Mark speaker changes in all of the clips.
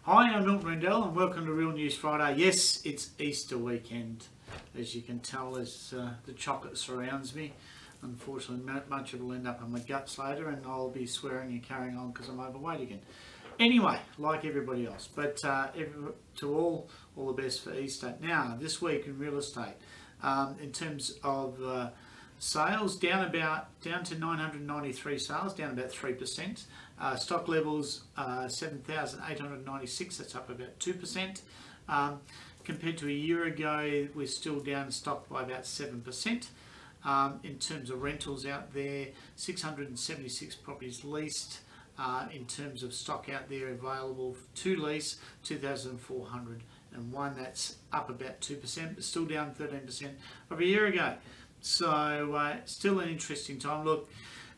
Speaker 1: Hi, I'm Milton Rendell and welcome to Real News Friday. Yes, it's Easter weekend. As you can tell, as the chocolate surrounds me. Unfortunately, much of it will end up on my guts later and I'll be swearing and carrying on because I'm overweight again. Anyway, like everybody else, but to all the best for Easter. Now, this week in real estate, in terms of sales, down to 993 sales, down about 3%. Stock levels 7,896, that's up about 2%. Compared to a year ago, we're still down stock by about 7%. In terms of rentals out there, 676 properties leased. In terms of stock out there available to lease, 2,401. That's up about 2%, but still down 13% of a year ago. So still an interesting time. Look,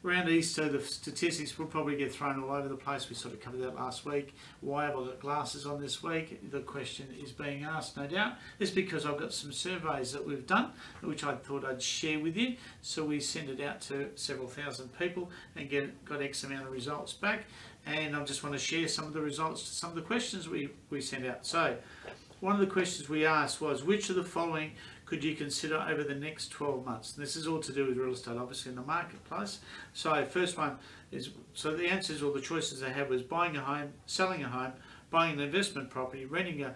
Speaker 1: around Easter, the statistics will probably get thrown all over the place. We sort of covered that last week. Why have I got glasses on this week? The question is being asked, no doubt. It's because I've got some surveys that we've done, which I thought I'd share with you. So we sent it out to several thousand people and got X amount of results back. And I just want to share some of the results to some of the questions we sent out. So one of the questions we asked was, which of the following could you consider over the next 12 months? And this is all to do with real estate, obviously, in the marketplace. So first one is, so the answers or the choices they had was buying a home, selling a home, buying an investment property, renting a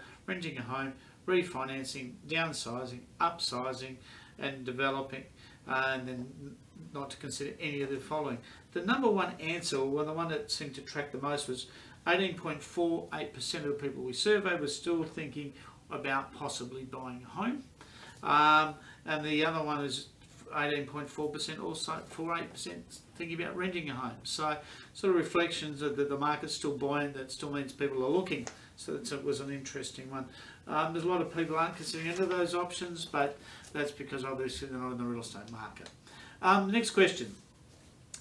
Speaker 1: home, refinancing, downsizing, upsizing, and developing, and then not to consider any of the following. The number one answer, or the one that seemed to track the most, was 18.48% of the people we surveyed were still thinking about possibly buying a home. And the other one is 18.4%, also 48% thinking about renting a home. So sort of reflections of the market's still buoyant. That still means people are looking. So that was an interesting one. There's a lot of people aren't considering any of those options, but that's because obviously they're not in the real estate market. Next question.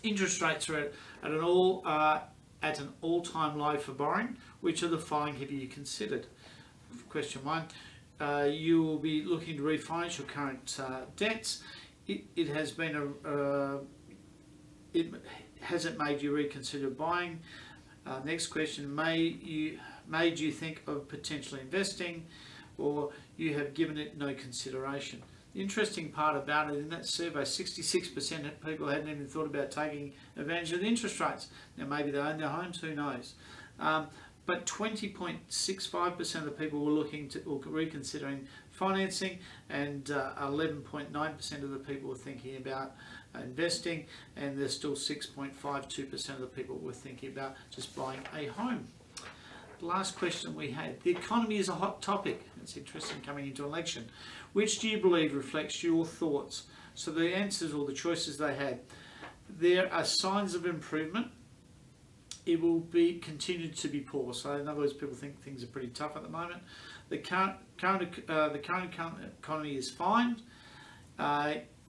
Speaker 1: Interest rates are at an all-time low for borrowing. Which of the following have you considered? Question one. You will be looking to refinance your current debts. It has been has it made you reconsider buying? Next question, made you think of potentially investing, or you have given it no consideration? The interesting part about it, in that survey, 66% of people hadn't even thought about taking advantage of the interest rates. Now maybe they own their homes, who knows? But 20.65% of the people were looking to or reconsidering financing, and 11.9% of the people were thinking about investing, and there's still 6.52% of the people were thinking about just buying a home. The last question we had, the economy is a hot topic. It's interesting coming into election. Which do you believe reflects your thoughts? So the answers or the choices they had, there are signs of improvement. It will be continued to be poor. So in other words, people think things are pretty tough at the moment. The current economy is fine.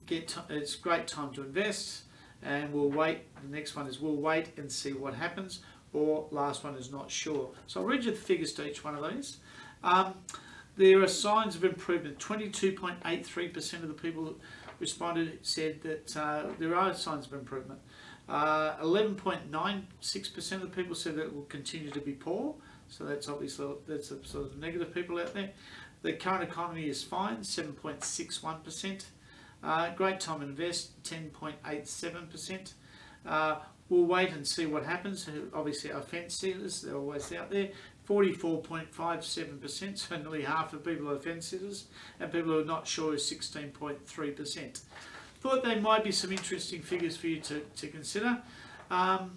Speaker 1: It's a great time to invest, and we'll wait. The next one is we'll wait and see what happens, or last one is not sure. So I'll read you the figures to each one of these. There are signs of improvement. 22.83% of the people responded said that there are signs of improvement. 11.96% of the people said that it will continue to be poor, so that's obviously a sort of negative people out there. The current economy is fine, 7.61%. Great time to invest, 10.87%. We'll wait and see what happens. Obviously our fence sitters, they're always out there. 44.57%, so nearly half of people are fence sitters, and people who are not sure is 16.3%. Thought they might be some interesting figures for you to consider. Now,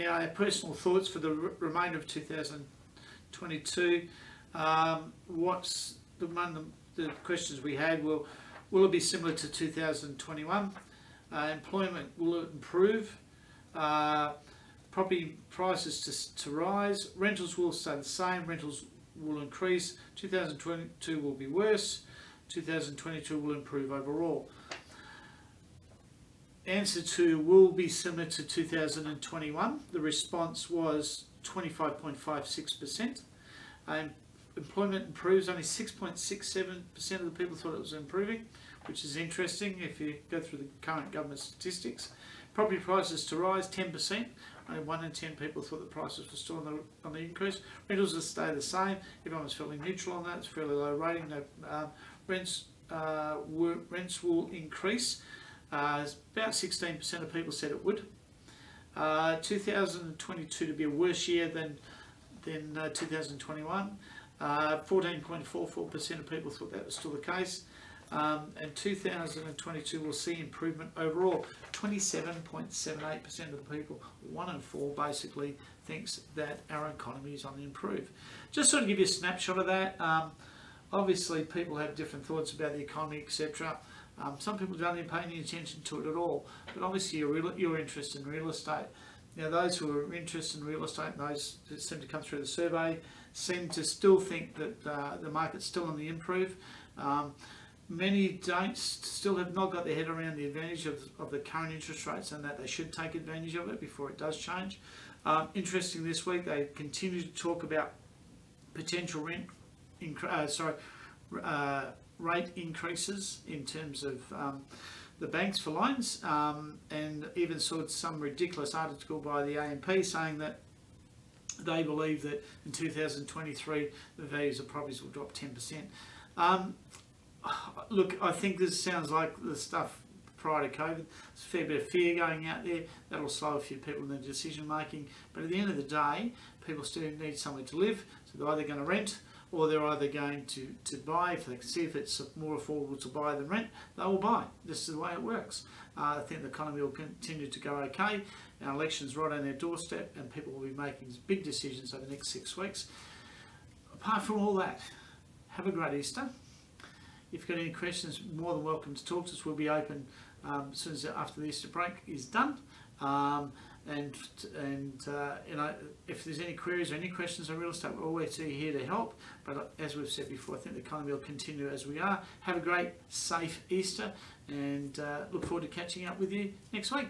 Speaker 1: our personal thoughts for the remainder of 2022. What's the questions we had? Will it be similar to 2021? Employment, will it improve? Property prices to rise. Rentals will stay the same. Rentals will increase. 2022 will be worse. 2022 will improve overall. Answer to will be similar to 2021. The response was 25.56%. Employment improves. Only 6.67% of the people thought it was improving, which is interesting if you go through the current government statistics. Property prices to rise, 10%. Only 1 in 10 people thought the prices were still on the increase. Rentals will stay the same. Everyone was feeling neutral on that. It's a fairly low rating. No, rents will increase. About 16% of people said it would. 2022 to be a worse year than 2021. 14.44% of people thought that was still the case. And 2022 will see improvement overall. 27.78% of the people, 1 in 4 basically, thinks that our economy is on the improve. Just sort of give you a snapshot of that. Obviously people have different thoughts about the economy, etc. Some people don't even pay any attention to it at all, but obviously you're interested in real estate. Now those who are interested in real estate, and those that seem to come through the survey, seem to still think that the market's still on the improve. Many still have not got their head around the advantage of the current interest rates, and that they should take advantage of it before it does change. Interesting, this week they continue to talk about potential rate increases in terms of the banks for loans, and even saw some ridiculous article by the AMP saying that they believe that in 2023 the values of properties will drop 10%. Look, I think this sounds like the stuff prior to COVID. There's a fair bit of fear going out there. That'll slow a few people in their decision making. But at the end of the day, people still need somewhere to live. So they're either going to rent, or they're either going to buy. If they can see if it's more affordable to buy than rent, they will buy. This is the way it works. I think the economy will continue to go okay. Our election's right on their doorstep, and people will be making big decisions over the next 6 weeks. Apart from all that, have a great Easter. If you've got any questions, more than welcome to talk to us. We'll be open as soon as after the Easter break is done. You know, if there's any queries or any questions on real estate, we're always here to help. But as we've said before, I think the economy will continue as we are. Have a great, safe Easter, and look forward to catching up with you next week.